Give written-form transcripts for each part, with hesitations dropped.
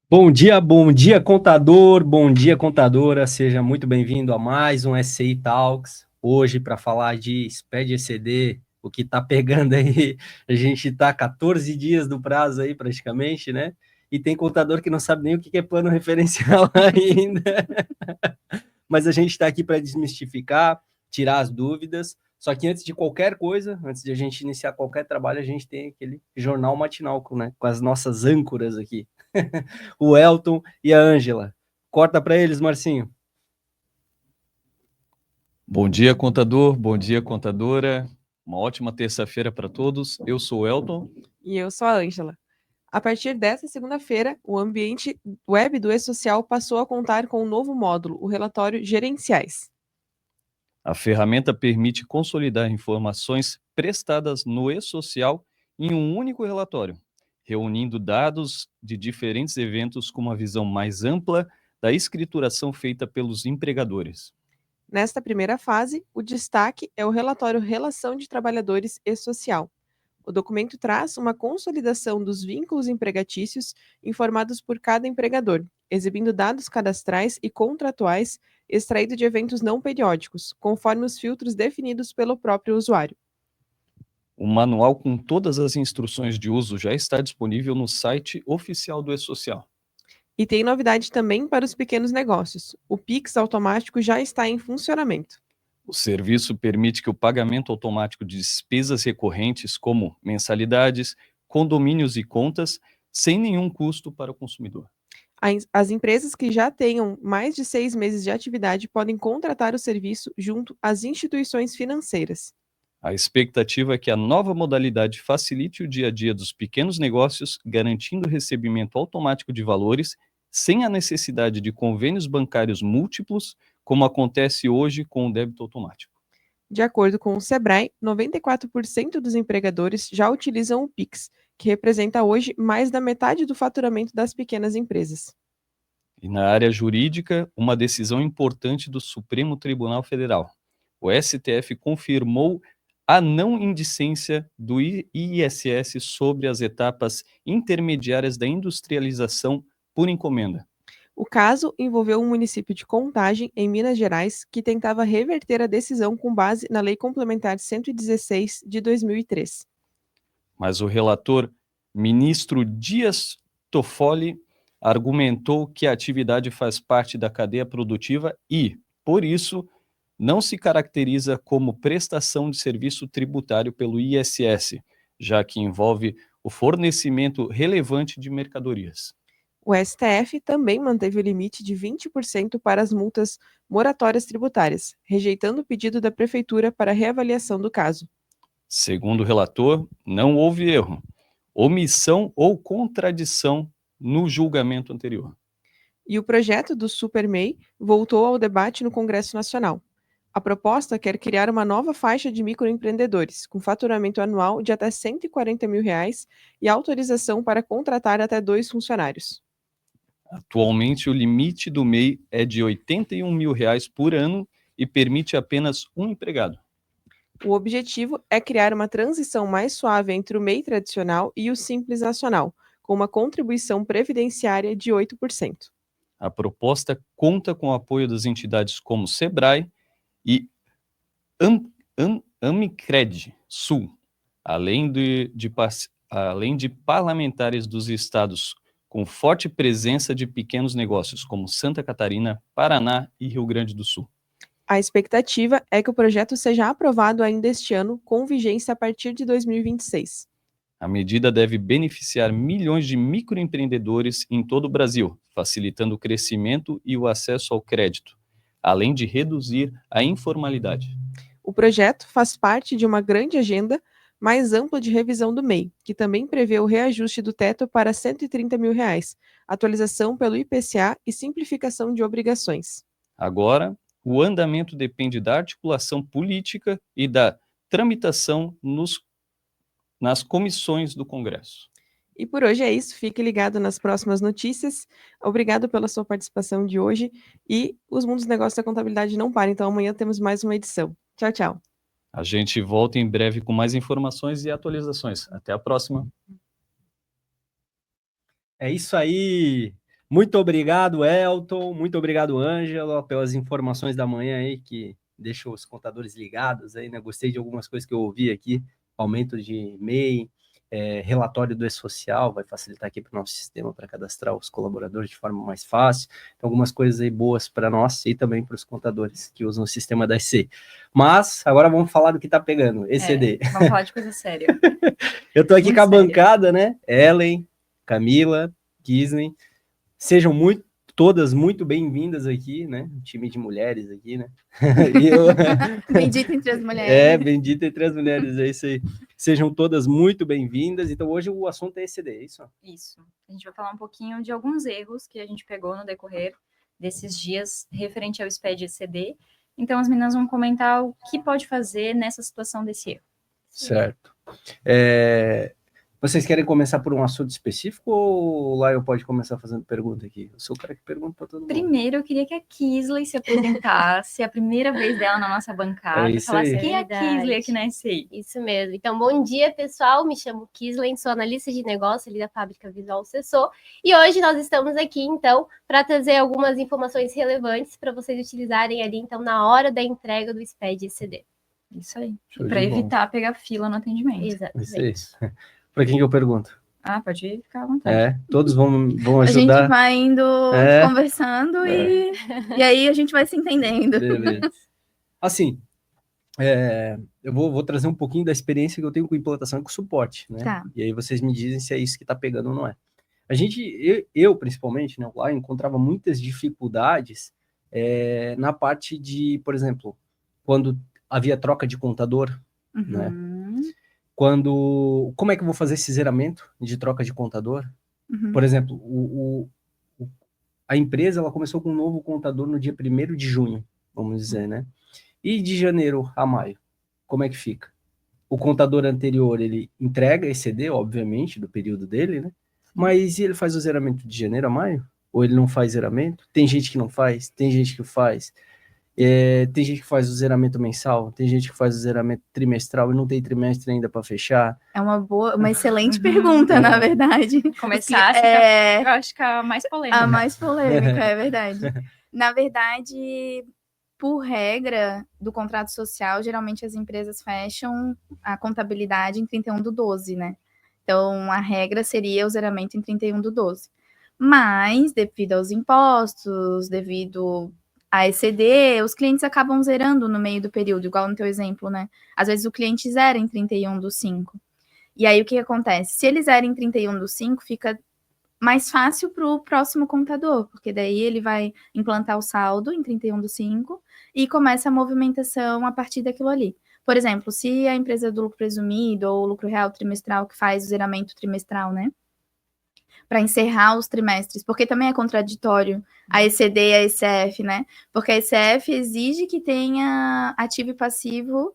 Bom dia, contador, bom dia, contadora. Seja muito bem-vindo a mais um SCI Talks. Hoje, para falar de SPED ECD, o que está pegando aí, a gente está 14 dias do prazo aí, praticamente, né? E tem contador que não sabe nem o que é plano referencial ainda. Mas a gente está aqui para desmistificar, tirar as dúvidas. Só que antes de qualquer coisa, antes de a gente iniciar qualquer trabalho, a gente tem aquele jornal matinal, né, com as nossas âncoras aqui. O Elton e a Ângela. Corta para eles, Marcinho. Bom dia, contador. Bom dia, contadora. Uma ótima terça-feira para todos. Eu sou o Elton. E eu sou a Ângela. A partir desta segunda-feira, o ambiente web do E-Social passou a contar com um novo módulo, o relatório Gerenciais. A ferramenta permite consolidar informações prestadas no E-Social em um único relatório, reunindo dados de diferentes eventos com uma visão mais ampla da escrituração feita pelos empregadores. Nesta primeira fase, o destaque é o relatório Relação de Trabalhadores e Social. O documento traz uma consolidação dos vínculos empregatícios informados por cada empregador, exibindo dados cadastrais e contratuais extraídos de eventos não periódicos, conforme os filtros definidos pelo próprio usuário. O manual com todas as instruções de uso já está disponível no site oficial do E-Social. E tem novidade também para os pequenos negócios. O Pix automático já está em funcionamento. O serviço permite que o pagamento automático de despesas recorrentes, como mensalidades, condomínios e contas, sem nenhum custo para o consumidor. As empresas que já tenham mais de 6 meses de atividade podem contratar o serviço junto às instituições financeiras. A expectativa é que a nova modalidade facilite o dia a dia dos pequenos negócios, garantindo o recebimento automático de valores, sem a necessidade de convênios bancários múltiplos, como acontece hoje com o débito automático. De acordo com o Sebrae, 94% dos empregadores já utilizam o Pix, que representa hoje mais da metade do faturamento das pequenas empresas. E na área jurídica, uma decisão importante do Supremo Tribunal Federal. O STF confirmou a não indicência do ISS sobre as etapas intermediárias da industrialização por encomenda. O caso envolveu um município de Contagem, em Minas Gerais, que tentava reverter a decisão com base na Lei Complementar 116 de 2003. Mas o relator, ministro Dias Toffoli, argumentou que a atividade faz parte da cadeia produtiva e, por isso, não se caracteriza como prestação de serviço tributário pelo ISS, já que envolve o fornecimento relevante de mercadorias. O STF também manteve o limite de 20% para as multas moratórias tributárias, rejeitando o pedido da Prefeitura para reavaliação do caso. Segundo o relator, não houve erro, omissão ou contradição no julgamento anterior. E o projeto do SuperMEI voltou ao debate no Congresso Nacional. A proposta quer criar uma nova faixa de microempreendedores, com faturamento anual de até R$ 140 mil e autorização para contratar até 2 funcionários. Atualmente, o limite do MEI é de R$ 81 mil por ano e permite apenas um empregado. O objetivo é criar uma transição mais suave entre o MEI tradicional e o Simples Nacional, com uma contribuição previdenciária de 8%. A proposta conta com o apoio das entidades como Sebrae e Amicred Sul, além de parlamentares dos estados com forte presença de pequenos negócios, como Santa Catarina, Paraná e Rio Grande do Sul. A expectativa é que o projeto seja aprovado ainda este ano, com vigência a partir de 2026. A medida deve beneficiar milhões de microempreendedores em todo o Brasil, facilitando o crescimento e o acesso ao crédito, além de reduzir a informalidade. O projeto faz parte de uma grande agenda mais ampla de revisão do MEI, que também prevê o reajuste do teto para R$ 130 mil, atualização pelo IPCA e simplificação de obrigações. Agora, o andamento depende da articulação política e da tramitação nas comissões do Congresso. E por hoje é isso. Fique ligado nas próximas notícias. Obrigado pela sua participação de hoje. E os mundos dos negócios da contabilidade não param. Então amanhã temos mais uma edição. Tchau, tchau. A gente volta em breve com mais informações e atualizações. Até a próxima. É isso aí. Muito obrigado, Elton. Muito obrigado, Ângela, pelas informações da manhã aí que deixou os contadores ligados aí, né? Gostei de algumas coisas que eu ouvi aqui. Aumento de MEI, relatório do E-Social, vai facilitar aqui para o nosso sistema para cadastrar os colaboradores de forma mais fácil. Então, algumas coisas aí boas para nós e também para os contadores que usam o sistema da EC. Mas agora vamos falar do que está pegando, ECD. Vamos falar de coisa séria. Eu estou aqui Muito com a séria. bancada, né? Ellen, Camila, Kisley. Sejam todas muito bem-vindas aqui, né? Um time de mulheres aqui, né? Bendita entre as mulheres. Bendita entre as mulheres, é isso aí. Sejam todas muito bem-vindas. Então, hoje o assunto é ECD, é isso? Isso. A gente vai falar um pouquinho de alguns erros que a gente pegou no decorrer desses dias referente ao SPED ECD. Então, as meninas vão comentar o que pode fazer nessa situação desse erro. Certo. Vocês querem começar por um assunto específico ou lá eu pode começar fazendo pergunta aqui? Eu sou o cara que pergunta para todo mundo. Primeiro, eu queria que a Kisley se apresentasse, a primeira vez dela na nossa bancada, isso falasse aí. quem é a Kisley aqui na SCI. Isso mesmo. Então, bom dia, pessoal. Me chamo Kisley, sou analista de negócio ali da Fábrica Visual Sessor. E hoje nós estamos aqui, então, para trazer algumas informações relevantes para vocês utilizarem ali, então, na hora da entrega do SPED ECD. Isso aí. Show Para de bola. evitar pegar fila no atendimento. Exatamente. Isso aí. Para quem que eu pergunto? Ah, pode ficar à vontade. Todos vão A ajudar. gente vai indo conversando e aí a gente vai se entendendo. Beleza. Assim, eu vou trazer um pouquinho da experiência que eu tenho com implantação e com suporte, né? Tá. E aí vocês me dizem se é isso que está pegando ou não é. Eu principalmente, né, lá encontrava muitas dificuldades na parte de, por exemplo, quando havia troca de contador, né? Como é que eu vou fazer esse zeramento de troca de contador? Por exemplo, a empresa ela começou com um novo contador no dia 1º de junho, vamos dizer, né? E de janeiro a maio, como é que fica? O contador anterior, ele entrega ECD, obviamente, do período dele, né? Mas ele faz o zeramento de janeiro a maio? Ou ele não faz zeramento? Tem gente que não faz, tem gente que faz. Tem gente que faz o zeramento mensal, tem gente que faz o zeramento trimestral e não tem trimestre ainda para fechar. É uma excelente pergunta, na verdade. Começar Porque, eu acho que a mais polêmica. A mais polêmica, é verdade. Na verdade, por regra do contrato social, geralmente as empresas fecham a contabilidade em 31/12, né? Então, a regra seria o zeramento em 31/12. Mas, devido aos impostos, devido a ECD, os clientes acabam zerando no meio do período, igual no teu exemplo, né? Às vezes o cliente zera em 31/5. E aí, o que acontece? Se ele zera em 31/5, fica mais fácil para o próximo contador, porque daí ele vai implantar o saldo em 31/5 e começa a movimentação a partir daquilo ali. Por exemplo, se a empresa do lucro presumido ou lucro real trimestral que faz o zeramento trimestral, né? Para encerrar os trimestres, porque também é contraditório a ECD e a ECF, né? Porque a ECF exige que tenha ativo e passivo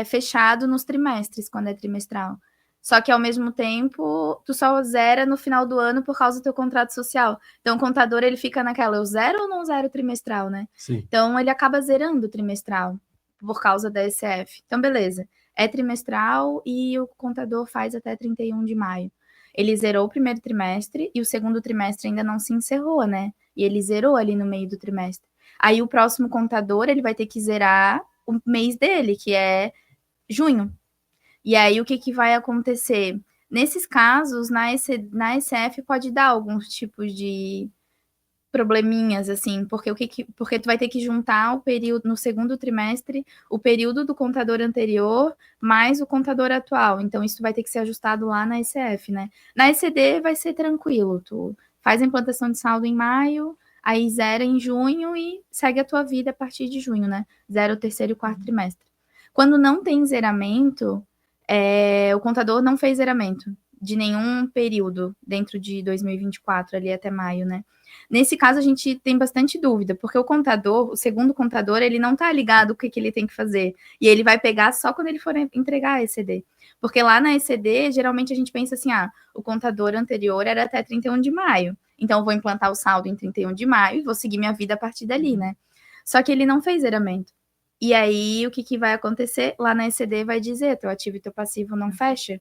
fechado nos trimestres, quando é trimestral. Só que, ao mesmo tempo, tu só zera no final do ano por causa do teu contrato social. Então, o contador, ele fica naquela, eu zero ou não zero trimestral, né? Sim. Então, ele acaba zerando o trimestral por causa da ECF. Então, beleza. É trimestral e o contador faz até 31 de maio. Ele zerou o primeiro trimestre e o segundo trimestre ainda não se encerrou, né? E ele zerou ali no meio do trimestre. Aí, o próximo contador, ele vai ter que zerar o mês dele, que é junho. E aí, o que vai acontecer? Nesses casos, na ECF pode dar alguns tipos de probleminhas, assim, porque tu vai ter que juntar o período, no segundo trimestre, o período do contador anterior mais o contador atual. Então, isso vai ter que ser ajustado lá na ECF, né? Na ECD vai ser tranquilo, tu faz a implantação de saldo em maio, aí zera em junho e segue a tua vida a partir de junho, né? Zera o terceiro e o quarto trimestre. Quando não tem zeramento, o contador não fez zeramento de nenhum período dentro de 2024, ali até maio, né? Nesse caso, a gente tem bastante dúvida, porque o segundo contador, ele não tá ligado com o que ele tem que fazer. E ele vai pegar só quando ele for entregar a ECD. Porque lá na ECD, geralmente a gente pensa assim, o contador anterior era até 31 de maio. Então, eu vou implantar o saldo em 31 de maio e vou seguir minha vida a partir dali, né? Só que ele não fez zeramento. E aí, o que vai acontecer? Lá na ECD vai dizer, teu ativo e teu passivo não fecha,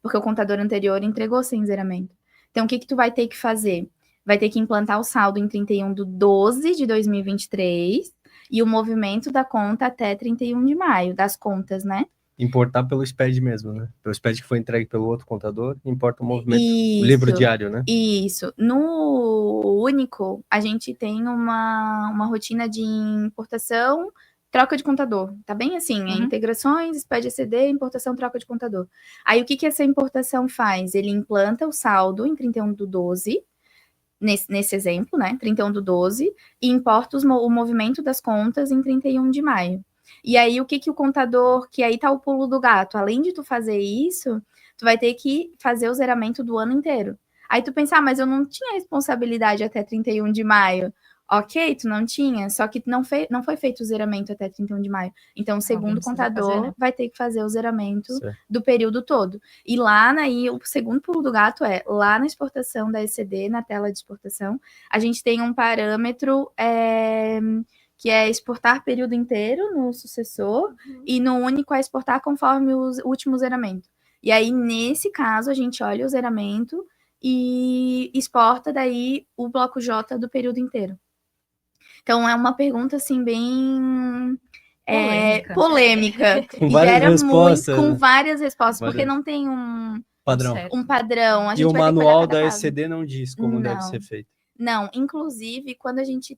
porque o contador anterior entregou sem zeramento. Então, o que tu vai ter que fazer? vai ter que implantar o saldo em 31/12/2023 e o movimento da conta até 31 de maio, das contas, né? Importar pelo SPED mesmo, né? Pelo SPED que foi entregue pelo outro contador, importa o movimento, Isso, o livro diário, né? Isso. No Único, a gente tem uma rotina de importação, troca de contador. Tá bem assim, é integrações, SPED ECD, importação, troca de contador. Aí, o que essa importação faz? Ele implanta o saldo em 31/12, nesse exemplo, né? 31/12, e importa o movimento das contas em 31 de maio. E aí, o que o contador, que aí tá o pulo do gato, além de tu fazer isso, tu vai ter que fazer o zeramento do ano inteiro. Aí tu pensa, mas eu não tinha responsabilidade até 31 de maio. Ok, tu não tinha, só que não foi feito o zeramento até 31 de maio. Então, o segundo contador vai ter que fazer o zeramento do período todo. E lá, o segundo pulo do gato lá na exportação da ECD, na tela de exportação, a gente tem um parâmetro que é exportar período inteiro no sucessor, e no único é exportar conforme o último zeramento. E aí, nesse caso, a gente olha o zeramento e exporta daí o bloco J do período inteiro. Então, é uma pergunta, assim, bem polêmica. Com várias respostas. Com várias respostas, porque não tem padrão. Um padrão. E o manual da ECD não diz como deve ser feito. Não, inclusive, quando a gente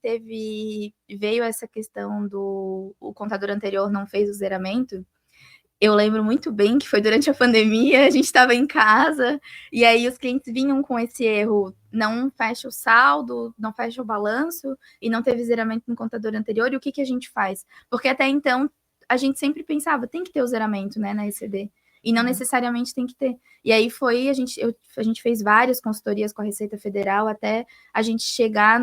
veio essa questão o contador anterior não fez o zeramento, eu lembro muito bem que foi durante a pandemia, a gente estava em casa, e aí os clientes vinham com esse erro, não fecha o saldo, não fecha o balanço, e não teve zeramento no contador anterior, e o que a gente faz? Porque até então, a gente sempre pensava, tem que ter o zeramento, né, na ECD, e não necessariamente tem que ter. E aí a gente fez várias consultorias com a Receita Federal, até a gente chegar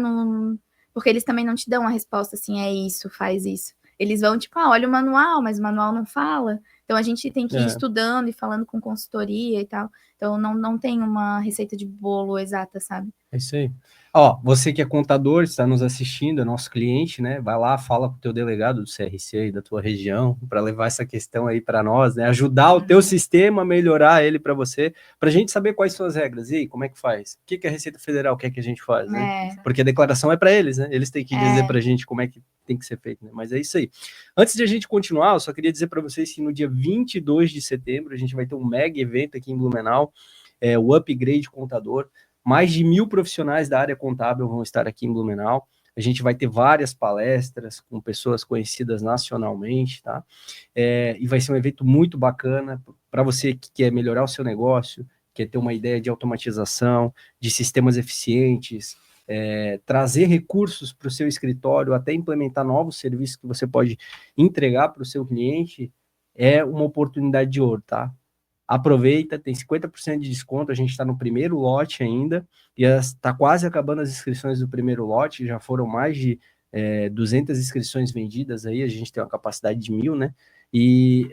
porque eles também não te dão a resposta assim, é isso, faz isso. Eles vão tipo, olha o manual, mas o manual não fala. Então, a gente tem que ir estudando e falando com consultoria e tal. Então, não tem uma receita de bolo exata, sabe? É isso aí. Ó, você que é contador, está nos assistindo, é nosso cliente, né? Vai lá, fala com o teu delegado do CRC aí da tua região, para levar essa questão aí para nós, né? Ajudar o teu sistema a melhorar ele para você, para a gente saber quais são as regras. E aí, como é que faz? O que a Receita Federal quer que a gente faz, né? Porque a declaração é para eles, né? Eles têm que dizer para a gente como é que tem que ser feito, né? Mas é isso aí. Antes de a gente continuar, eu só queria dizer para vocês que no dia 22 de setembro a gente vai ter um mega evento aqui em Blumenau, o Upgrade Contador. Mais de 1.000 profissionais da área contábil vão estar aqui em Blumenau. A gente vai ter várias palestras com pessoas conhecidas nacionalmente, tá? E vai ser um evento muito bacana para você que quer melhorar o seu negócio, quer ter uma ideia de automatização, de sistemas eficientes, trazer recursos para o seu escritório, até implementar novos serviços que você pode entregar para o seu cliente, é uma oportunidade de ouro, tá? Aproveita, tem 50% de desconto, a gente está no primeiro lote ainda, e está quase acabando as inscrições do primeiro lote, já foram mais de 200 inscrições vendidas aí, a gente tem uma capacidade de 1.000, né? E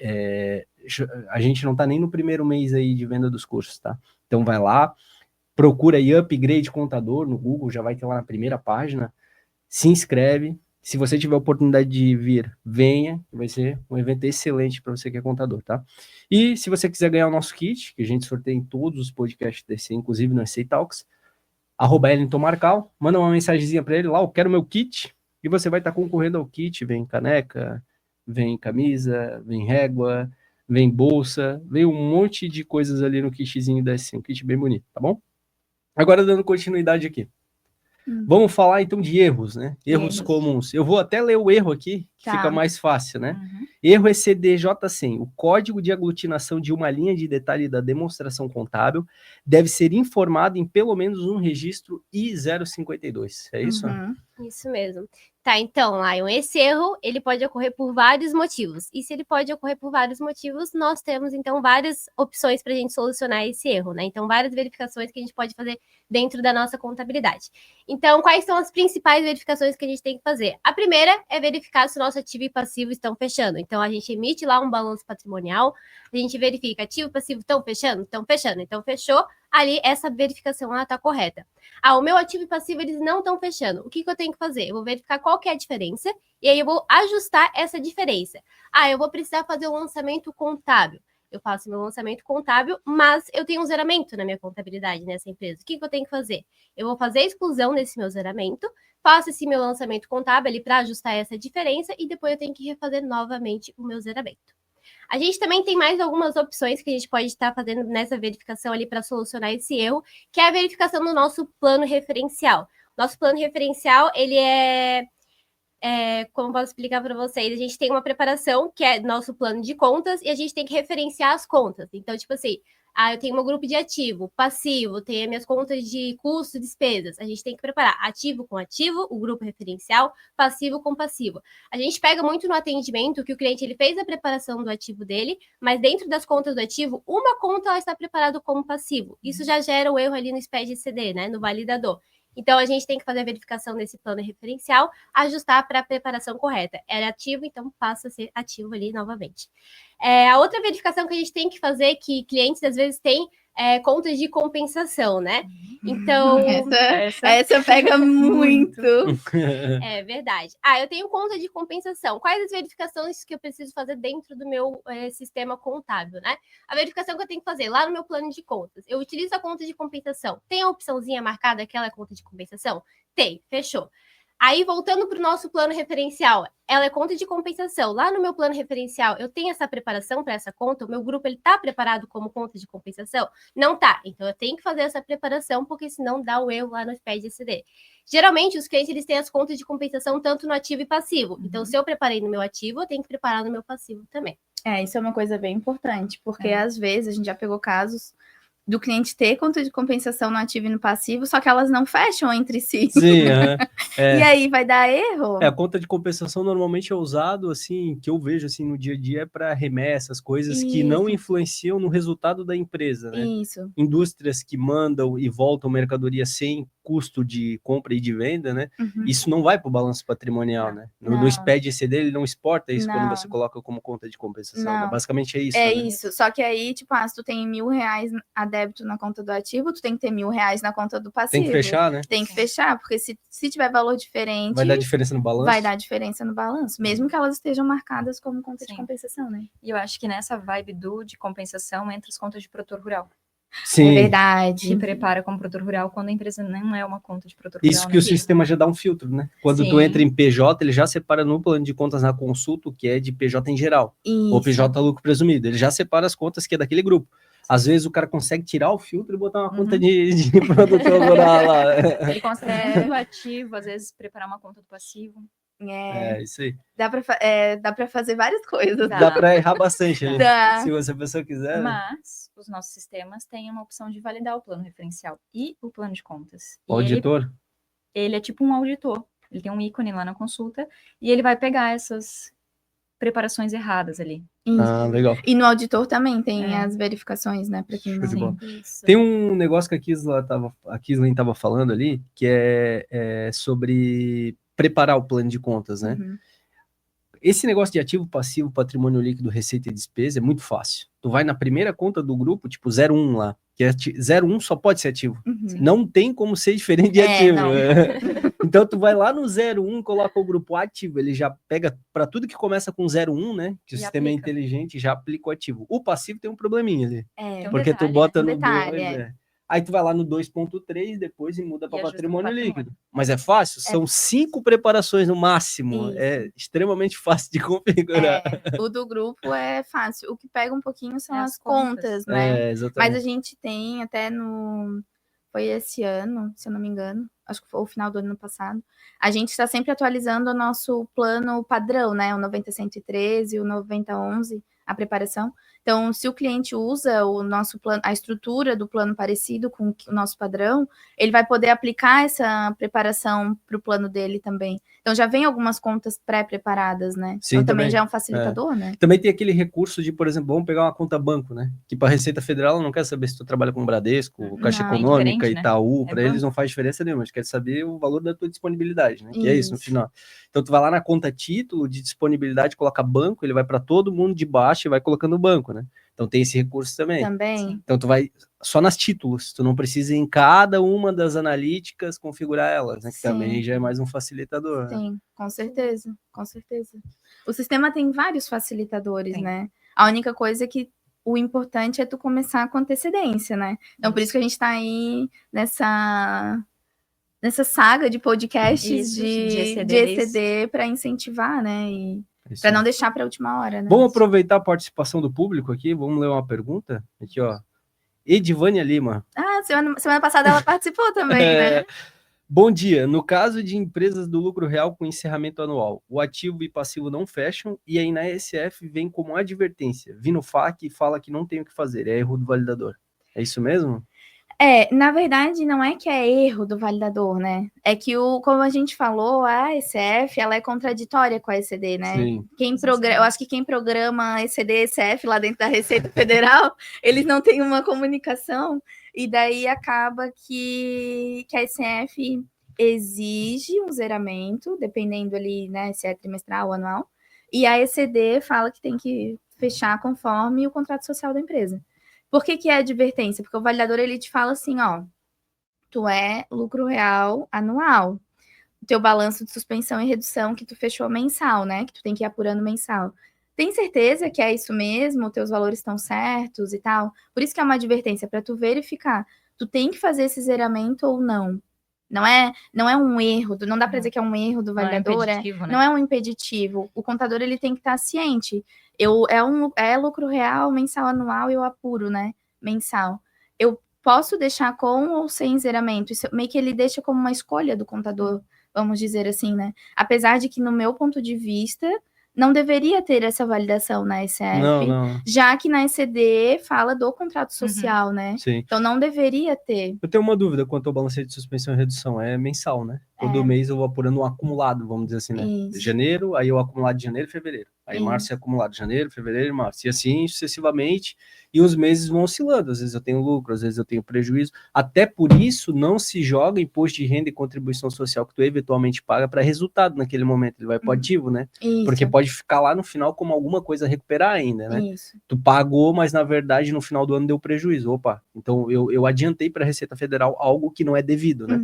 a gente não está nem no primeiro mês aí de venda dos cursos, tá? Então vai lá, procura aí Upgrade Contador no Google, já vai ter lá na primeira página, se inscreve. Se você tiver a oportunidade de vir, venha, vai ser um evento excelente para você que é contador, tá? E se você quiser ganhar o nosso kit, que a gente sorteia em todos os podcasts desse, inclusive no SC Talks, @Ellington Marcal, manda uma mensagenzinha para ele lá, eu quero meu kit, e você vai estar concorrendo ao kit, vem caneca, vem camisa, vem régua, vem bolsa, vem um monte de coisas ali no kitzinho da SC, um kit bem bonito, tá bom? Agora dando continuidade aqui. Vamos falar então de erros, né? Erros comuns. Eu vou até ler o erro aqui, que fica mais fácil, né? Erro é CDJ100. O código de aglutinação de uma linha de detalhe da demonstração contábil deve ser informado em pelo menos um registro I052. É isso? Isso mesmo. Tá, então, Lion, esse erro, ele pode ocorrer por vários motivos. E se ele pode ocorrer por vários motivos, nós temos, então, várias opções para a gente solucionar esse erro, né? Então, várias verificações que a gente pode fazer dentro da nossa contabilidade. Então, quais são as principais verificações que a gente tem que fazer? A primeira é verificar se o nosso ativo e passivo estão fechando. Então, a gente emite lá um balanço patrimonial, a gente verifica ativo e passivo estão fechando? Estão fechando. Então, fechou, ali essa verificação está correta. O meu ativo e passivo, eles não estão fechando. O que eu tenho que fazer? Eu vou verificar qual que é a diferença e aí eu vou ajustar essa diferença. Eu vou precisar fazer um lançamento contábil. Eu faço meu lançamento contábil, mas eu tenho um zeramento na minha contabilidade nessa empresa. O que eu tenho que fazer? Eu vou fazer a exclusão desse meu zeramento, faço esse meu lançamento contábil ali para ajustar essa diferença e depois eu tenho que refazer novamente o meu zeramento. A gente também tem mais algumas opções que a gente pode estar fazendo nessa verificação ali para solucionar esse erro, que é a verificação do nosso plano referencial. Nosso plano referencial, ele como eu posso explicar para vocês, a gente tem uma preparação que é nosso plano de contas e a gente tem que referenciar as contas. Então, tipo assim, eu tenho meu grupo de ativo, passivo, tenho as minhas contas de custo, despesas. A gente tem que preparar ativo com ativo, o grupo referencial, passivo com passivo. A gente pega muito no atendimento que o cliente ele fez a preparação do ativo dele, mas dentro das contas do ativo, uma conta ela está preparada como passivo. Isso já gera o erro ali no SPED-CD, né, no validador. Então, a gente tem que fazer a verificação desse plano referencial, ajustar para a preparação correta. Era ativo, então passa a ser ativo ali novamente. A outra verificação que a gente tem que fazer, que clientes às vezes têm, contas de compensação, né? Então... Essa pega muito. É verdade. Eu tenho conta de compensação. Quais as verificações que eu preciso fazer dentro do meu sistema contábil, né? A verificação que eu tenho que fazer lá no meu plano de contas. Eu utilizo a conta de compensação. Tem a opçãozinha marcada, aquela conta de compensação? Tem, fechou. Aí, voltando para o nosso plano referencial, ela é conta de compensação. Lá no meu plano referencial, eu tenho essa preparação para essa conta? O meu grupo está preparado como conta de compensação? Não tá. Então, eu tenho que fazer essa preparação, porque senão dá o erro lá no SPED-CD. Geralmente, os clientes eles têm as contas de compensação tanto no ativo e passivo. Então, se eu preparei no meu ativo, eu tenho que preparar no meu passivo também. Isso é uma coisa bem importante, porque às vezes a gente já pegou casos do cliente ter conta de compensação no ativo e no passivo, só que elas não fecham entre si. Sim, E aí vai dar erro. A conta de compensação normalmente é usado, assim, que eu vejo assim no dia a dia para remessas, coisas que não influenciam no resultado da empresa, né? Isso. Indústrias que mandam e voltam mercadoria sem custo de compra e de venda, né? Isso não vai para o balanço patrimonial, né? No SPED-CD ele não exporta isso quando você coloca como conta de compensação, né? Basicamente é isso. Isso, só que aí, tipo, se tu tem R$1.000 a débito na conta do ativo, tu tem que ter R$1.000 na conta do passivo. Tem que fechar, né? Tem que fechar, porque se tiver valor diferente... Vai dar diferença no balanço? Vai dar diferença no balanço, mesmo que elas estejam marcadas como conta de compensação, né? E eu acho que nessa vibe de compensação entra as contas de produtor rural. Sim. É verdade. Que prepara como produtor rural quando a empresa não é uma conta de produtor rural. Isso que o sistema já dá um filtro, né? Quando tu entra em PJ, ele já separa no plano de contas na consulta o que é de PJ em geral. Ou PJ lucro presumido. Ele já separa as contas que é daquele grupo. Às vezes o cara consegue tirar o filtro e botar uma conta de produtor rural lá. Ele consegue do ativo, às vezes preparar uma conta do passivo. Isso aí. Dá pra fazer várias coisas. Dá pra errar bastante ali. Se a pessoa quiser. Mas os nossos sistemas têm uma opção de validar o plano referencial e o plano de contas. O auditor? Ele é tipo um auditor. Ele tem um ícone lá na consulta e ele vai pegar essas preparações erradas ali. Legal. E no auditor também tem as verificações, né? Pra quem não... Tem um negócio que a Kislen estava falando ali, que é sobre preparar o plano de contas, né? Esse negócio de ativo, passivo, patrimônio líquido, receita e despesa é muito fácil. Tu vai na primeira conta do grupo, tipo 01 lá, que é 01 só pode ser ativo. Não tem como ser diferente de ativo. Então tu vai lá no 01, coloca o grupo ativo, ele já pega para tudo que começa com 01, né? Que o sistema é inteligente, já aplica o ativo. O passivo tem um probleminha ali. Porque tu bota no 2, Aí tu vai lá no 2.3 depois e muda para patrimônio líquido. Mas é fácil? São 5 preparações no máximo. É extremamente fácil de configurar. O do grupo é fácil. O que pega um pouquinho são as contas, né? Mas a gente tem até foi esse ano, se eu não me engano, acho que foi o final do ano passado, a gente está sempre atualizando o nosso plano padrão, né? O 90.113 e o 90.11, a preparação. Então, se o cliente usa o nosso plano, a estrutura do plano parecido com o nosso padrão, ele vai poder aplicar essa preparação para o plano dele também. Então, já vem algumas contas pré-preparadas, né? Sim, então, também já é um facilitador, né? Também tem aquele recurso de, por exemplo, vamos pegar uma conta banco, né? Que para a Receita Federal ela não quer saber se tu trabalha com Bradesco, Caixa Econômica, Itaú, para eles não faz diferença nenhuma, eles querem saber o valor da tua disponibilidade, né? Que é isso no final. Então, tu vai lá na conta título de disponibilidade, coloca banco, ele vai para todo mundo de baixo e vai colocando o banco, né? Então tem esse recurso também. Então tu vai só nas títulos, tu não precisa em cada uma das analíticas configurar elas, né? Que também já é mais um facilitador. Sim, com certeza, com certeza. O sistema tem vários facilitadores, né? A única coisa é que o importante é tu começar com antecedência, né? Então, por isso que a gente tá aí nessa saga de podcasts Isso, de de ECDs. ECD para incentivar, né? E Isso para aí. não deixar para a última hora, né? Vamos aproveitar a participação do público aqui, vamos ler uma pergunta. Aqui, ó. Edivânia Lima. Ah, semana passada ela participou também, né? Bom dia. No caso de empresas do lucro real com encerramento anual, o ativo e passivo não fecham e aí na SF vem como advertência. Vi no FAQ e fala que não tem o que fazer, é erro do validador. É isso mesmo? Na verdade, não é que é erro do validador, né? É que, como a gente falou, a ECF, ela é contraditória com a ECD, né? Sim. Eu acho que quem programa ECD e ECF lá dentro da Receita Federal, eles não têm uma comunicação, e daí acaba que a ECF exige um zeramento, dependendo ali, né, se é trimestral ou anual, e a ECD fala que tem que fechar conforme o contrato social da empresa. Por que é advertência? Porque o validador, ele te fala assim, ó, tu é lucro real anual. O teu balanço de suspensão e redução que tu fechou mensal, né? Que tu tem que ir apurando mensal. Tem certeza que é isso mesmo? Teus valores estão certos e tal? Por isso que é uma advertência, para tu verificar. Tu tem que fazer esse zeramento ou não. Não é um erro, não dá para dizer que é um erro do validador, não é um impeditivo. O contador, ele tem que estar ciente. É lucro real, mensal, anual, eu apuro, né? Mensal. Eu posso deixar com ou sem zeramento. Isso meio que ele deixa como uma escolha do contador, vamos dizer assim, né? Apesar de que, no meu ponto de vista, não deveria ter essa validação na ECF, Não. já que na ECD fala do contrato social, né? Sim. Então não deveria ter. Eu tenho uma dúvida quanto ao balancete de suspensão e redução. É mensal, né? Todo mês eu vou apurando um acumulado, vamos dizer assim, né? Isso. Janeiro, aí o acumulado de janeiro e fevereiro. Aí março é acumulado de janeiro, fevereiro e março. E assim sucessivamente. E os meses vão oscilando. Às vezes eu tenho lucro, às vezes eu tenho prejuízo. Até por isso não se joga imposto de renda e contribuição social que tu eventualmente paga para resultado naquele momento. Ele vai para o ativo, né? Isso. Porque pode ficar lá no final como alguma coisa a recuperar ainda, né? Isso. Tu pagou, mas na verdade no final do ano deu prejuízo. Opa, então eu adiantei para a Receita Federal algo que não é devido, né?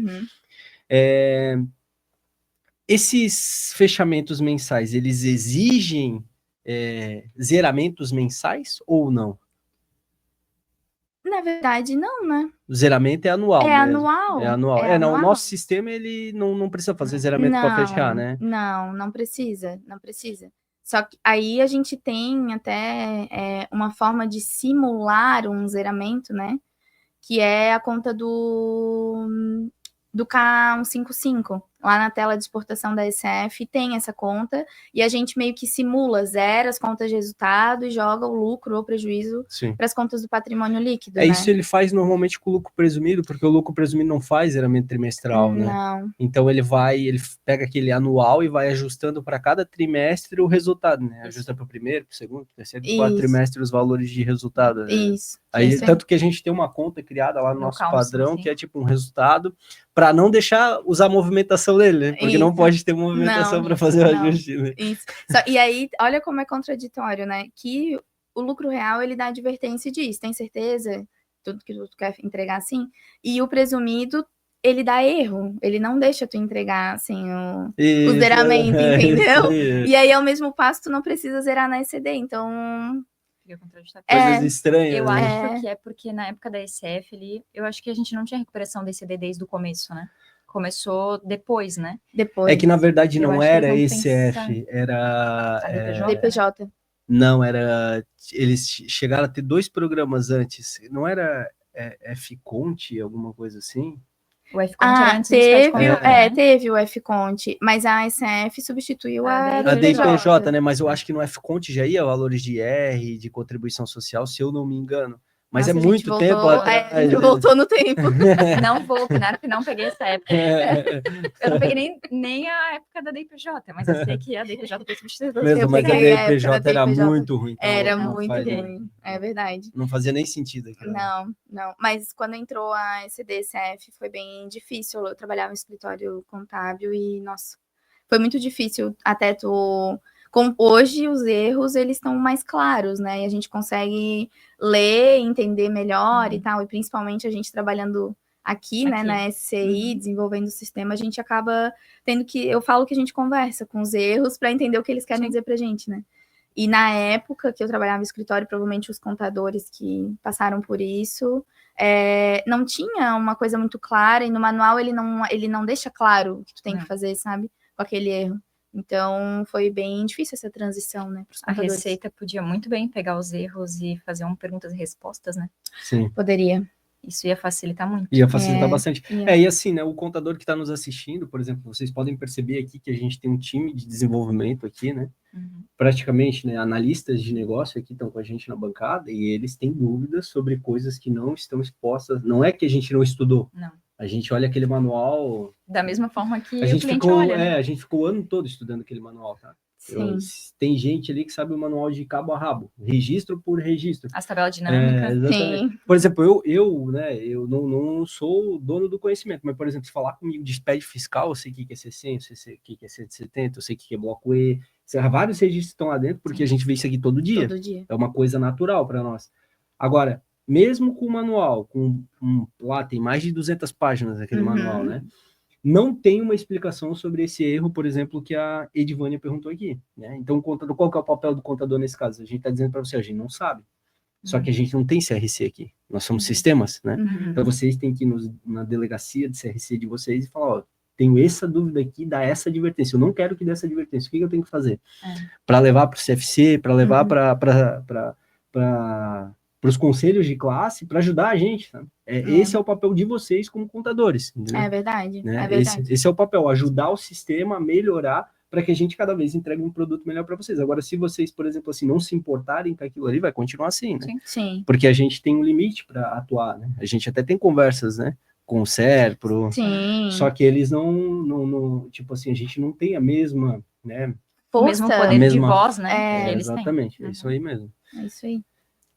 Esses fechamentos mensais, eles exigem zeramentos mensais ou não? Na verdade, não, né? O zeramento é anual. É mesmo. anual. É anual. É Não, o anual. nosso sistema ele não precisa fazer zeramento para fechar, né? Não precisa, não precisa. Só que aí a gente tem até uma forma de simular um zeramento, né? Que é a conta do K155. Lá na tela de exportação da ECF tem essa conta e a gente meio que simula, zera as contas de resultado e joga o lucro ou prejuízo para as contas do patrimônio líquido, né? Isso ele faz normalmente com o lucro presumido, porque o lucro presumido não faz zeramento trimestral, né? Não. Então ele pega aquele anual e vai ajustando para cada trimestre o resultado, né? Ajusta para o primeiro, para o segundo, para o terceiro, para o quarto trimestre os valores de resultado. Né? Isso. Aí, tanto que a gente tem uma conta criada lá no nosso padrão, que é tipo um resultado, para não deixar usar a movimentação dele, né? Porque não pode ter movimentação para fazer o ajuste. Né? Isso. E aí, olha como é contraditório, né? Que o lucro real, ele dá advertência e diz, tem certeza? Tudo que tu quer entregar assim? E o presumido, ele dá erro, ele não deixa tu entregar, assim, o zeramento, entendeu? E aí, ao mesmo passo, tu não precisa zerar na ECD, então... Coisas estranhas. Eu acho que é porque na época da ECF ali, eu acho que a gente não tinha recuperação da ECD desde o começo, né? Começou depois, né? Depois. É que na verdade não era ECF, era DPJ. Não, era. Eles chegaram a ter 2 programas antes. Não era F-Conte, alguma coisa assim? O F-Conte era antes do SPED Contábil, né? Teve o F-Conte, mas a ECF substituiu a DPJ, né? Mas eu acho que no F-Conte já ia valores de IR, de contribuição social, se eu não me engano. Mas Nossa, é muito tempo atrás. A gente voltou no tempo. Não vou opinar, porque não peguei essa época. Eu não peguei nem a época da DPJ, mas eu sei que a DPJ foi substituída. Mesmo, mas a DPJ era muito ruim. Então era muito ruim, é verdade. Não fazia nem sentido aquilo. Não. Mas quando entrou a ECD-CF foi bem difícil. Eu trabalhava em escritório contábil e, nossa, foi muito difícil até tu... Hoje os erros, eles estão mais claros, né? E a gente consegue ler, entender melhor e tal. E principalmente a gente trabalhando aqui, né, na SCI, desenvolvendo o sistema, a gente acaba tendo que... Eu falo que a gente conversa com os erros para entender o que eles querem dizer pra gente, né? E na época que eu trabalhava no escritório, provavelmente os contadores que passaram por isso, não tinha uma coisa muito clara, e no manual ele não deixa claro o que tu tem que fazer, sabe? Com aquele erro. Então, foi bem difícil essa transição, né, para os A contadores. Receita podia muito bem pegar os erros e fazer perguntas e respostas, né? Sim. Poderia. Isso ia facilitar muito. Ia facilitar bastante. ia. E assim, né, o contador que está nos assistindo, por exemplo, vocês podem perceber aqui que a gente tem um time de desenvolvimento aqui, né? Praticamente, né, analistas de negócio aqui estão com a gente na bancada e eles têm dúvidas sobre coisas que não estão expostas. Não é que a gente não estudou. Não. A gente olha aquele manual... Da mesma forma que a gente o cliente ficou, olha, né? a gente ficou o ano todo estudando aquele manual, tá? Sim. Tem gente ali que sabe o manual de cabo a rabo, registro por registro. As tabelas dinâmicas. Exatamente. Sim. Por exemplo, eu não sou o dono do conhecimento, mas, por exemplo, se falar comigo de SPED fiscal, eu sei o que é C100, eu sei o que é 170, eu sei o que é bloco E, vários registros estão lá dentro, porque a gente vê isso aqui todo dia. Todo dia. É uma coisa natural para nós. Agora, mesmo com o manual, lá tem mais de 200 páginas aquele manual, né? Não tem uma explicação sobre esse erro, por exemplo, que a Edivânia perguntou aqui, né? Então, qual que é o papel do contador nesse caso? A gente está dizendo para você, a gente não sabe. Só que a gente não tem CRC aqui. Nós somos sistemas, né? Então, vocês têm que ir na delegacia de CRC de vocês e falar, ó, tenho essa dúvida aqui, dá essa advertência. Eu não quero que dê essa advertência. O que eu tenho que fazer? Para levar para o CFC, para levar para os conselhos de classe, para ajudar a gente, tá? Esse é o papel de vocês como contadores. Entendeu? É verdade, Né? é verdade. Esse é o papel, ajudar o sistema a melhorar para que a gente cada vez entregue um produto melhor para vocês. Agora, se vocês, por exemplo, assim, não se importarem com aquilo ali, vai continuar assim, né? Sim. Porque a gente tem um limite para atuar, né? A gente até tem conversas, né? Com o SERPRO. Sim. Só que eles não, tipo assim, a gente não tem a mesma, né? O mesmo poder de voz, né? Que eles têm. Exatamente, é isso aí mesmo. É isso aí.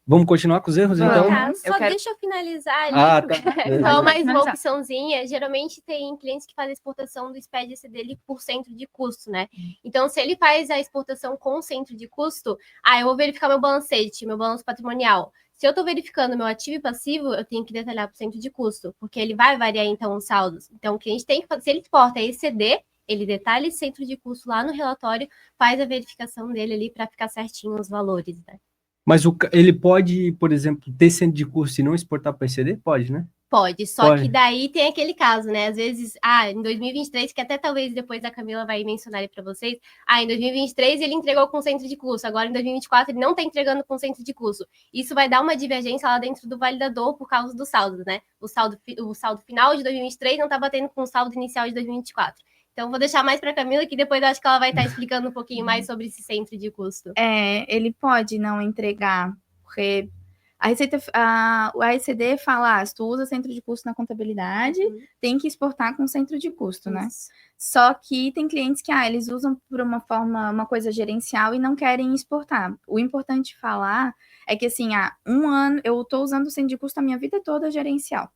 Vamos continuar com os erros, então? Tá, só deixa eu finalizar ali. Tá. Só mais uma opçãozinha. Geralmente tem clientes que fazem exportação do SPED dele por centro de custo, né? Então, se ele faz a exportação com centro de custo, eu vou verificar meu balancete, meu balanço patrimonial. Se eu estou verificando meu ativo e passivo, eu tenho que detalhar por centro de custo, porque ele vai variar, então, os saldos. Então, o cliente tem que fazer, se ele exporta ECD, ele detalha esse centro de custo lá no relatório, faz a verificação dele ali para ficar certinho os valores, né? Mas ele pode, por exemplo, ter centro de custo e não exportar para ECD? Pode, né? Pode, só que daí tem aquele caso, né? Às vezes, em 2023, que até talvez depois a Camila vai mencionar aí para vocês, em 2023 ele entregou com centro de custo, agora em 2024 ele não está entregando com centro de custo. Isso vai dar uma divergência lá dentro do validador por causa do saldo, né? O saldo final de 2023 não está batendo com o saldo inicial de 2024. Então, vou deixar mais para a Camila, que depois eu acho que ela vai estar explicando um pouquinho mais sobre esse centro de custo. Ele pode não entregar, porque a ECD fala, se tu usa centro de custo na contabilidade, tem que exportar com centro de custo, né? Só que tem clientes que, eles usam por uma coisa gerencial e não querem exportar. O importante falar é que, assim, um ano, eu estou usando o centro de custo a minha vida toda gerencial.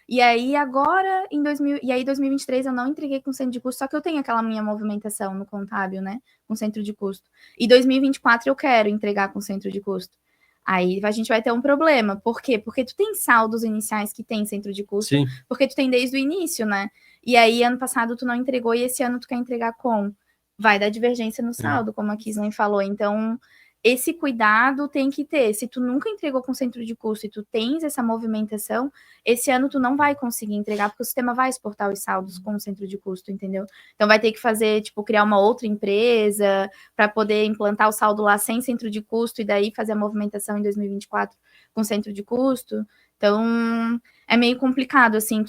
E aí, agora, em 2023, eu não entreguei com centro de custo, só que eu tenho aquela minha movimentação no contábil, né? Com centro de custo. E 2024 eu quero entregar com centro de custo. Aí a gente vai ter um problema. Por quê? Porque tu tem saldos iniciais que tem centro de custo, Sim. Porque tu tem desde o início, né? E aí, ano passado, tu não entregou e esse ano tu quer entregar com. Vai dar divergência no saldo, como a Kislen falou. Então, esse cuidado tem que ter. Se tu nunca entregou com centro de custo e tu tens essa movimentação, esse ano tu não vai conseguir entregar, porque o sistema vai exportar os saldos com centro de custo, entendeu? Então vai ter que fazer, criar uma outra empresa para poder implantar o saldo lá sem centro de custo e daí fazer a movimentação em 2024 com centro de custo. Então, é meio complicado, assim,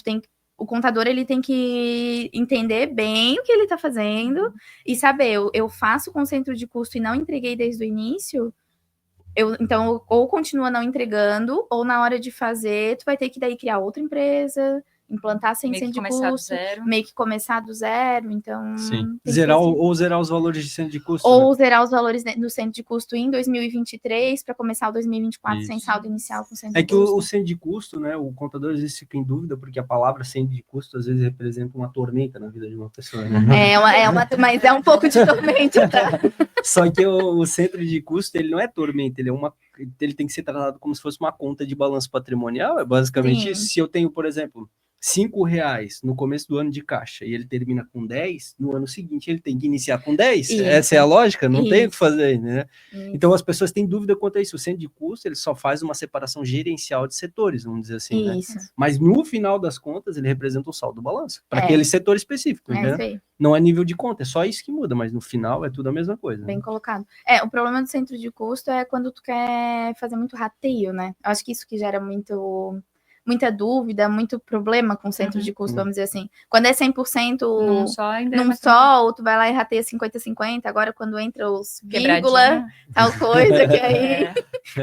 o contador, ele tem que entender bem o que ele está fazendo e saber, eu faço com centro de custo e não entreguei desde o início, então, ou continua não entregando, ou na hora de fazer, tu vai ter que daí criar outra empresa, implantar sem centro de custo, meio que começar do zero, então... Sim, zerar os valores de centro de custo. Ou zerar os valores do centro de custo em 2023, para começar o 2024 sem saldo inicial com centro de custo. É que o centro de custo, né, o contador às vezes fica em dúvida, porque a palavra centro de custo às vezes representa uma tormenta na vida de uma pessoa, né? Mas é um pouco de tormenta, tá? Só que o centro de custo, ele não é tormenta, ele tem que ser tratado como se fosse uma conta de balanço patrimonial, é basicamente isso. Se eu tenho, por exemplo... R$ 5 no começo do ano de caixa e ele termina com 10, no ano seguinte ele tem que iniciar com 10. Isso. Essa é a lógica? Não tem o que Isso. fazer, né? Isso. Então as pessoas têm dúvida quanto a isso. O centro de custo ele só faz uma separação gerencial de setores, vamos dizer assim, né? Isso. Mas no final das contas ele representa o saldo do balanço para É. aquele setor específico, É entendeu? isso aí. Não é nível de conta, é só isso que muda, mas no final é tudo a mesma coisa. Bem né? colocado. O problema do centro de custo é quando tu quer fazer muito rateio, né? Eu acho que isso que gera muita dúvida, muito problema com o centro de custo, vamos dizer assim. Quando é 100% Num só, ainda é num mais só, ou tu vai lá e rateia 50-50, agora quando entra os vírgula, quebradinha. tal coisa, que aí, É,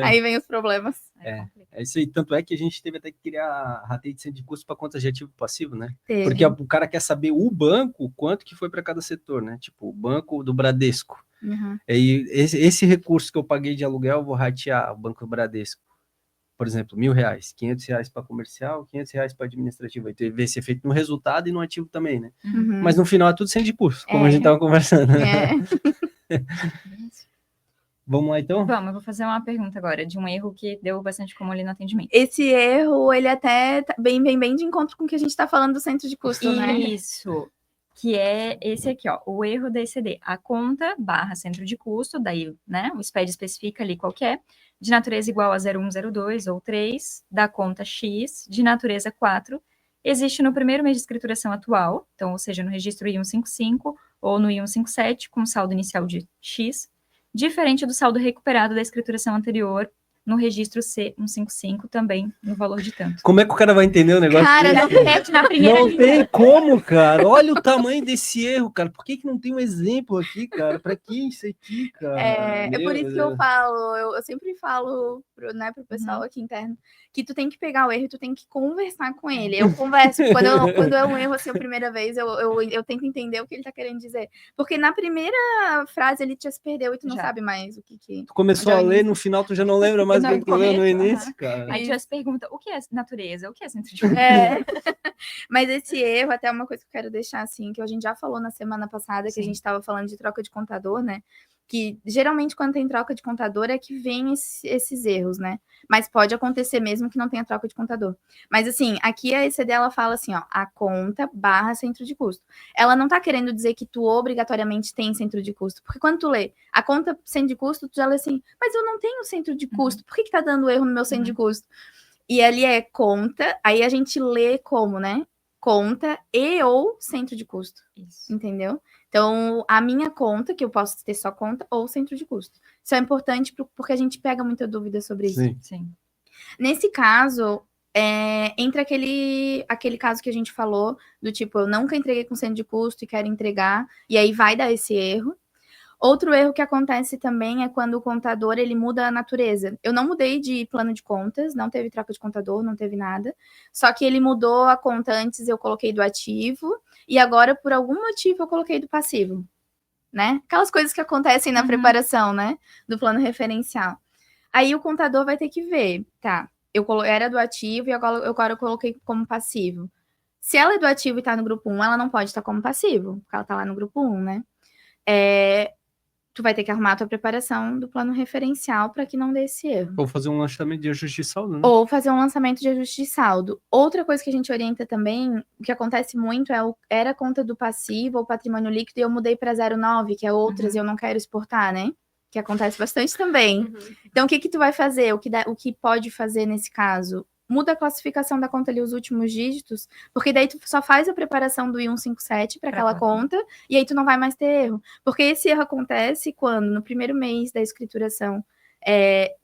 aí vem os problemas. complicado. É isso aí, tanto é que a gente teve até que criar rateio de centro de custo para contas de ativo passivo, né? Teve. Porque o cara quer saber o banco, quanto que foi para cada setor, né? Tipo, o banco do Bradesco. Uhum. E esse recurso que eu paguei de aluguel, eu vou ratear o Banco do Bradesco. Por exemplo, R$ 1.000, R$ 500 para comercial, R$ 500 para administrativo. Aí vai ser feito no resultado e no ativo também, né? Uhum. Mas no final é tudo centro de custo, como É. a gente estava conversando. É. Vamos lá, então? Vamos, eu vou fazer uma pergunta agora de um erro que deu bastante comum ali no atendimento. Esse erro, ele até vem bem de encontro com o que a gente está falando do centro de custo, né? Isso, que é esse aqui, ó, o erro da ECD. A conta / centro de custo, daí, né, o SPED especifica ali qual que é, de natureza igual a 0102 ou 3, da conta X, de natureza 4, existe no primeiro mês de escrituração atual, então, ou seja, no registro I155 ou no I157, com saldo inicial de X, diferente do saldo recuperado da escrituração anterior, no registro C155, também no valor de tanto. Como é que o cara vai entender o negócio Cara, desse? não Repete na primeira Não linha. tem como, cara. Olha o tamanho desse erro, cara. Por que não tem um exemplo aqui, cara? Pra que isso aqui, cara? É por isso que eu falo, eu sempre falo pro pessoal Uhum. aqui interno, que tu tem que pegar o erro e tu tem que conversar com ele. Eu converso, quando é um erro assim a primeira vez, eu tento entender o que ele tá querendo dizer. Porque na primeira frase ele já se perdeu e tu não Já. sabe mais o que Tu começou Já a no ler, início. no final tu já não lembra mais o Não, que tu leu no começo, início, aham. cara. Aí já se pergunta, o que é natureza? O que é centro de É. Mas esse erro, até uma coisa que eu quero deixar assim, que a gente já falou na semana passada, que a Sim. gente estava falando de troca de contador, né? Que geralmente quando tem troca de contador é que vem esses erros, né? Mas pode acontecer mesmo que não tenha troca de contador. Mas assim, aqui a ECD ela fala assim, ó, a conta / centro de custo. Ela não tá querendo dizer que tu obrigatoriamente tem centro de custo, porque quando tu lê a conta centro de custo, tu já lê assim, mas eu não tenho centro de custo, por que tá dando erro no meu centro de custo? E ali é conta, aí a gente lê como, né? Conta e ou centro de custo, Isso. entendeu? Então, a minha conta, que eu posso ter só conta ou centro de custo. Isso é importante porque a gente pega muita dúvida sobre isso. Sim. Sim. Nesse caso, entra aquele caso que a gente falou, do tipo, eu nunca entreguei com centro de custo e quero entregar, e aí vai dar esse erro. Outro erro que acontece também é quando o contador ele muda a natureza. Eu não mudei de plano de contas, não teve troca de contador, não teve nada. Só que ele mudou a conta antes, eu coloquei do ativo, e agora, por algum motivo, eu coloquei do passivo. Né? Aquelas coisas que acontecem na preparação, né? Do plano referencial. Aí o contador vai ter que ver, tá? Eu era do ativo e agora eu coloquei como passivo. Se ela é do ativo e tá no grupo 1, ela não pode estar como passivo, porque ela tá lá no grupo 1, né? Tu vai ter que arrumar a tua preparação do plano referencial para que não dê esse erro. Ou fazer um lançamento de ajuste de saldo, né? Ou fazer um lançamento de ajuste de saldo. Outra coisa que a gente orienta também, o que acontece muito era a conta do passivo ou patrimônio líquido e eu mudei para 09, que é outras, e eu não quero exportar, né? Que acontece bastante também. Então, o que tu vai fazer? O que pode fazer nesse caso? Muda a classificação da conta ali, os últimos dígitos, porque daí tu só faz a preparação do I157 para aquela conta, e aí tu não vai mais ter erro. Porque esse erro acontece quando, no primeiro mês da escrituração,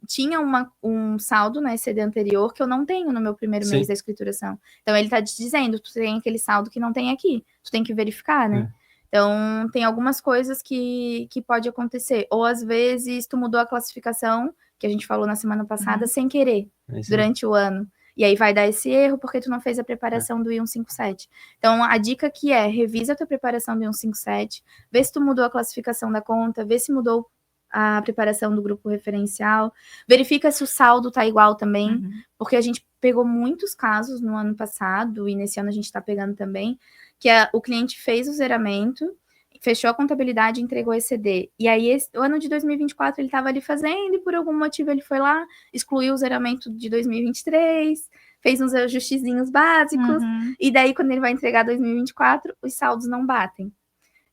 tinha um saldo na ECD anterior que eu não tenho no meu primeiro mês da escrituração. Então, ele tá te dizendo, tu tem aquele saldo que não tem aqui. Tu tem que verificar, né? Então, tem algumas coisas que pode acontecer. Ou, às vezes, tu mudou a classificação, que a gente falou na semana passada, sem querer, durante o ano. E aí vai dar esse erro porque tu não fez a preparação do I157. Então, a dica aqui é, revisa a tua preparação do I157, vê se tu mudou a classificação da conta, vê se mudou a preparação do grupo referencial, verifica se o saldo tá igual também, porque a gente pegou muitos casos no ano passado, e nesse ano a gente tá pegando também, que o cliente fez o zeramento, fechou a contabilidade e entregou ECD. E aí, o ano de 2024, ele estava ali fazendo, e por algum motivo ele foi lá, excluiu o zeramento de 2023, fez uns ajustezinhos básicos, e daí quando ele vai entregar 2024, os saldos não batem.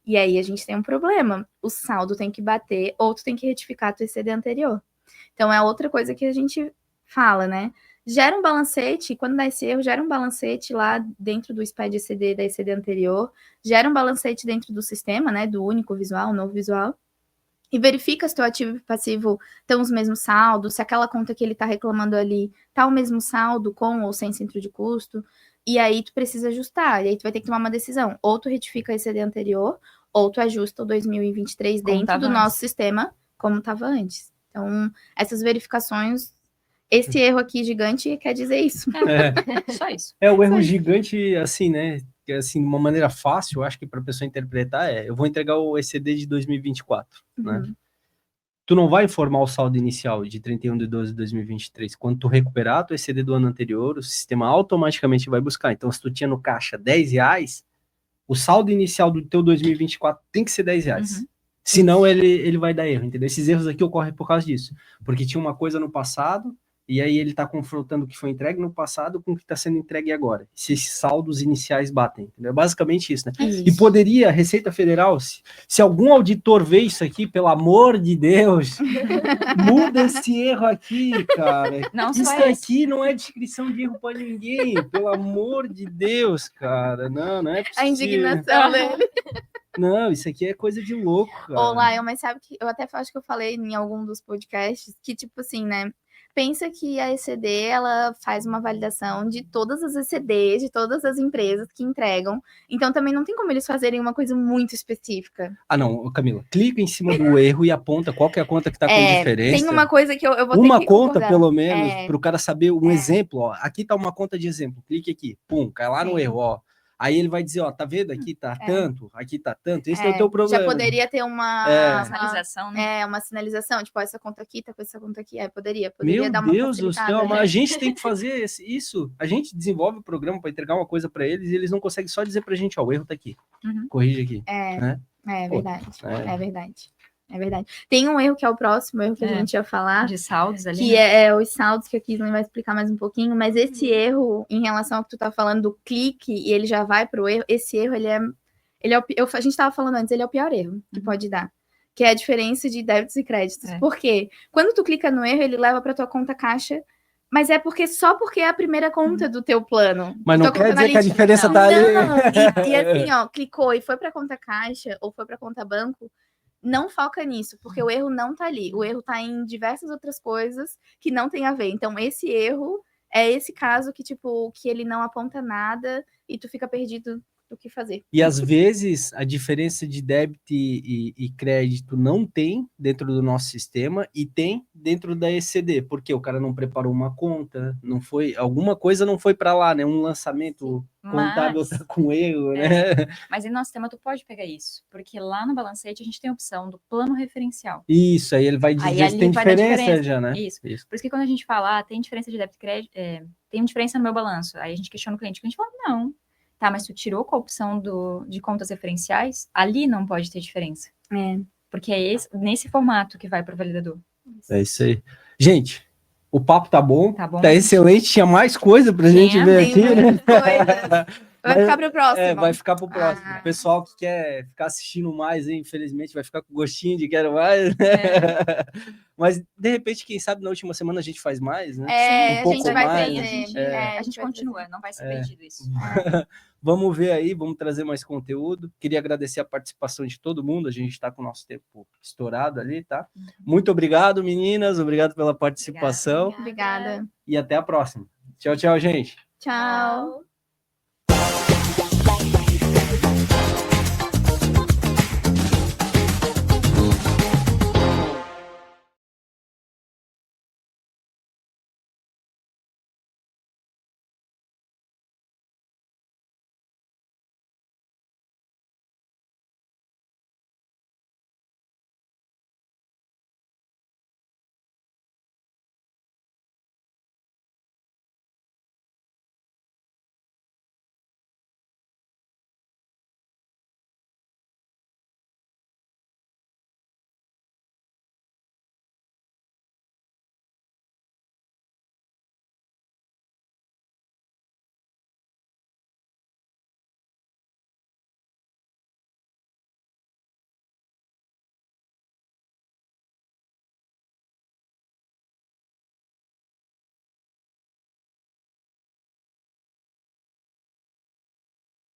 E aí a gente tem um problema. O saldo tem que bater, ou tu tem que retificar a tua ECD anterior. Então é outra coisa que a gente fala, né? Gera um balancete, quando dá esse erro, gera um balancete lá dentro do SPED ECD da ECD anterior, gera um balancete dentro do sistema, né? Do único visual, novo visual, e verifica se teu ativo e passivo estão os mesmos saldos, se aquela conta que ele está reclamando ali tá o mesmo saldo com ou sem centro de custo, e aí tu precisa ajustar, e aí tu vai ter que tomar uma decisão, ou tu retifica a ECD anterior, ou tu ajusta o 2023 Como dentro do tava nosso antes. sistema, como estava antes. Então, essas verificações, esse erro aqui gigante quer dizer isso. Só isso. O erro gigante, assim, né? Que, assim, de uma maneira fácil, eu acho que para a pessoa interpretar eu vou entregar o ECD de 2024, né? Tu não vai informar o saldo inicial de 31/12/2023. Quando tu recuperar tu ECD do ano anterior, o sistema automaticamente vai buscar. Então, se tu tinha no caixa R$10, o saldo inicial do teu 2024 tem que ser R$10. Senão ele vai dar erro, entendeu? Esses erros aqui ocorrem por causa disso. Porque tinha uma coisa no passado, e aí ele está confrontando o que foi entregue no passado com o que está sendo entregue agora. Se esses saldos iniciais batem, entendeu? É basicamente isso, né? Isso. E poderia, a Receita Federal, se algum auditor vê isso aqui, pelo amor de Deus, muda esse erro aqui, cara. Não só Isso esse. aqui não é descrição de erro para ninguém, pelo amor de Deus, cara. Não é possível. A indignação dele. Não, isso aqui é coisa de louco, cara. Ô, Lion, mas sabe que eu até acho que eu falei em algum dos podcasts que, tipo assim, né? Pensa que a ECD, ela faz uma validação de todas as ECDs, de todas as empresas que entregam. Então, também não tem como eles fazerem uma coisa muito específica. Ah, não, Camila, clica em cima do erro e aponta qual que é a conta que tá com diferença. Tem uma coisa que eu vou ter Uma que conta, concordar. pelo menos, para o cara saber um exemplo, ó. Aqui tá uma conta de exemplo, clique aqui, pum, cai lá no erro, ó. Aí ele vai dizer, ó, tá vendo? Aqui tá tanto, aqui tá tanto, esse é o teu problema. Já poderia ter uma sinalização, né? uma sinalização, tipo, essa conta aqui tá com essa conta aqui. Poderia Meu dar uma Deus do facilitada, céu, né? mas a gente tem que fazer isso. A gente desenvolve o programa para entregar uma coisa para eles e eles não conseguem só dizer pra gente, ó, o erro tá aqui, corrige aqui. É Pô, verdade, é verdade. É verdade. Tem um erro que é o próximo erro que a gente ia falar. De saldos ali. Que né? é os saldos, que a Kislen vai explicar mais um pouquinho, mas esse erro, em relação ao que tu tá falando do clique, e ele já vai pro erro, esse erro, ele é a gente tava falando antes, ele é o pior erro que pode dar. Que é a diferença de débitos e créditos. Por quê? Quando tu clica no erro, ele leva pra tua conta caixa, mas é só porque é a primeira conta do teu plano. Mas não quer dizer que a diferença tá ali. Não, e assim, ó, clicou e foi pra conta caixa, ou foi pra conta banco, não foca nisso, porque o erro não tá ali. O erro tá em diversas outras coisas que não tem a ver. Então, esse erro é esse caso que, tipo, que ele não aponta nada e tu fica perdido do que fazer. E às vezes a diferença de débito e crédito não tem dentro do nosso sistema e tem dentro da ECD, porque o cara não preparou uma conta, não foi, alguma coisa não foi para lá, né? Um lançamento contábil tá com erro, né? Mas em nosso sistema tu pode pegar isso, porque lá no balancete a gente tem a opção do plano referencial. Isso, aí ele vai dizer se tem diferença já, né? Isso. Por isso que quando a gente fala, tem diferença de débito e crédito, tem diferença no meu balanço, aí a gente questiona o cliente fala, não. Tá, mas tu tirou com a opção de contas referenciais, ali não pode ter diferença. Porque é nesse formato que vai para o validador. É isso aí. Gente, o papo tá bom, tá gente. excelente, tinha mais coisa pra gente ver aqui, né? Vai ficar pro próximo. Vai ficar pro próximo. O pessoal que quer ficar assistindo mais, infelizmente, vai ficar com gostinho de quero mais, né? Mas, de repente, quem sabe na última semana a gente faz mais, né? Um pouco a gente vai mais. fazer. A gente continua, não vai ser perdido isso. Vamos ver aí, vamos trazer mais conteúdo. Queria agradecer a participação de todo mundo, a gente está com o nosso tempo estourado ali, tá? Muito obrigado, meninas, obrigado pela participação. Obrigada. E até a próxima. Tchau, tchau, gente. Tchau.